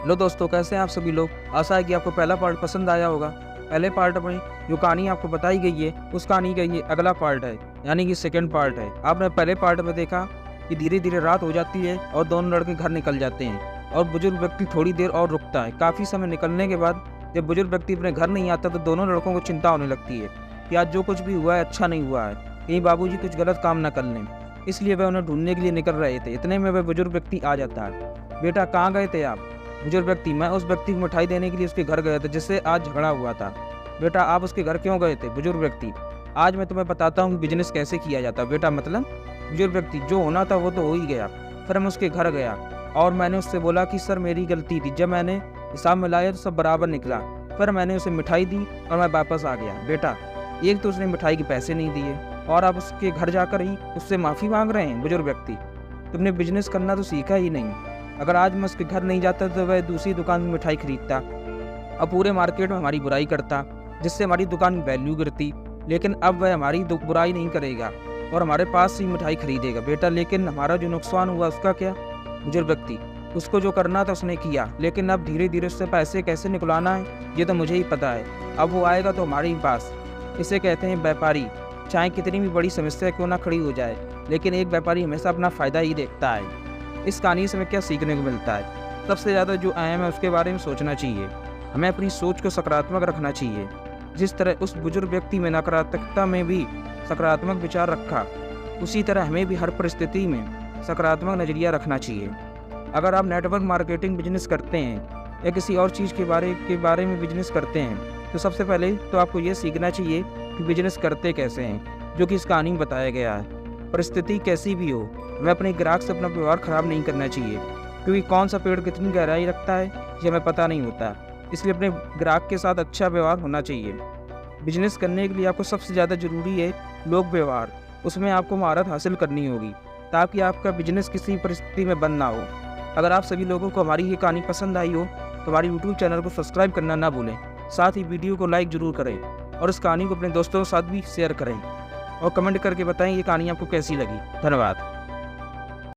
Hello दोस्तों, कैसे हैं आप सभी लोग। आशा है कि आपको पहला पार्ट पसंद आया होगा। पहले पार्ट में जो कहानी आपको बताई गई है उस कहानी का ये अगला पार्ट है, यानी कि सेकंड पार्ट है। आपने पहले पार्ट में देखा कि धीरे धीरे रात हो जाती है और दोनों लड़के घर निकल जाते हैं और बुजुर्ग व्यक्ति थोड़ी देर और रुकता है। काफ़ी समय निकलने के बाद जब बुजुर्ग व्यक्ति अपने घर नहीं आता तो दोनों लड़कों को चिंता होने लगती है कि आज जो कुछ भी हुआ है अच्छा नहीं हुआ है, कहीं बाबूजी कुछ गलत काम ना कर लें। इसलिए वह उन्हें ढूंढने के लिए निकल रहे थे। इतने में वह बुजुर्ग व्यक्ति आ जाता है। बेटा, कहाँ गए थे आप। बुजुर्ग व्यक्ति, मैं उस व्यक्ति को मिठाई देने के लिए उसके घर गया था जिससे आज झगड़ा हुआ था। बेटा, आप उसके घर क्यों गए थे। बुजुर्ग व्यक्ति, आज मैं तुम्हें बताता हूँ कि बिजनेस कैसे किया जाता। बेटा, मतलब। बुजुर्ग व्यक्ति, जो होना था वो तो हो ही गया। फिर मैं उसके घर गया और मैंने उससे बोला कि सर मेरी गलती थी, जब मैंने हिसाब मिलाया तो सब बराबर निकला। फिर मैंने उसे मिठाई दी और मैं वापस आ गया। बेटा, एक तो उसने मिठाई के पैसे नहीं दिए और आप उसके घर जाकर ही उससे माफ़ी मांग रहे हैं। बुजुर्ग व्यक्ति, तुमने बिजनेस करना तो सीखा ही नहीं। अगर आज मैं उसके घर नहीं जाता तो वह दूसरी दुकान में मिठाई खरीदता और पूरे मार्केट में हमारी बुराई करता, जिससे हमारी दुकान की वैल्यू गिरती। लेकिन अब वह हमारी बुराई नहीं करेगा और हमारे पास से ही मिठाई खरीदेगा। बेटा, लेकिन हमारा जो नुकसान हुआ उसका क्या। बुजुर्ग व्यक्ति, उसको जो करना था उसने किया, लेकिन अब धीरे धीरे उससे पैसे कैसे निकलवाना है ये तो मुझे ही पता है। अब वो आएगा तो हमारे ही पास। इसे कहते हैं व्यापारी। चाहे कितनी भी बड़ी समस्या क्यों ना खड़ी हो जाए, लेकिन एक व्यापारी हमेशा अपना फ़ायदा ही देखता है। इस कहानी से हमें क्या सीखने को मिलता है। सबसे ज़्यादा जो अहम है उसके बारे में सोचना चाहिए। हमें अपनी सोच को सकारात्मक रखना चाहिए। जिस तरह उस बुजुर्ग व्यक्ति में नकारात्मकता में भी सकारात्मक विचार रखा, उसी तरह हमें भी हर परिस्थिति में सकारात्मक नज़रिया रखना चाहिए। अगर आप नेटवर्क मार्केटिंग बिजनेस करते हैं या किसी और चीज़ के बारे में बिजनेस करते हैं तो सबसे पहले तो आपको ये सीखना चाहिए कि बिजनेस करते कैसे हैं, जो कि इस कहानी में बताया गया है। परिस्थिति कैसी भी हो, हमें अपने ग्राहक से अपना व्यवहार ख़राब नहीं करना चाहिए, क्योंकि कौन सा पेड़ कितनी गहराई रखता है ये हमें पता नहीं होता। इसलिए अपने ग्राहक के साथ अच्छा व्यवहार होना चाहिए। बिजनेस करने के लिए आपको सबसे ज़्यादा ज़रूरी है लोक व्यवहार। उसमें आपको महारत हासिल करनी होगी ताकि आपका बिजनेस किसी परिस्थिति में बंद ना हो। अगर आप सभी लोगों को हमारी ये कहानी पसंद आई हो तो हमारी यूट्यूब चैनल को सब्सक्राइब करना ना भूलें। साथ ही वीडियो को लाइक ज़रूर करें और इस कहानी को अपने दोस्तों के साथ भी शेयर करें और कमेंट करके बताएं ये कहानी आपको कैसी लगी। धन्यवाद।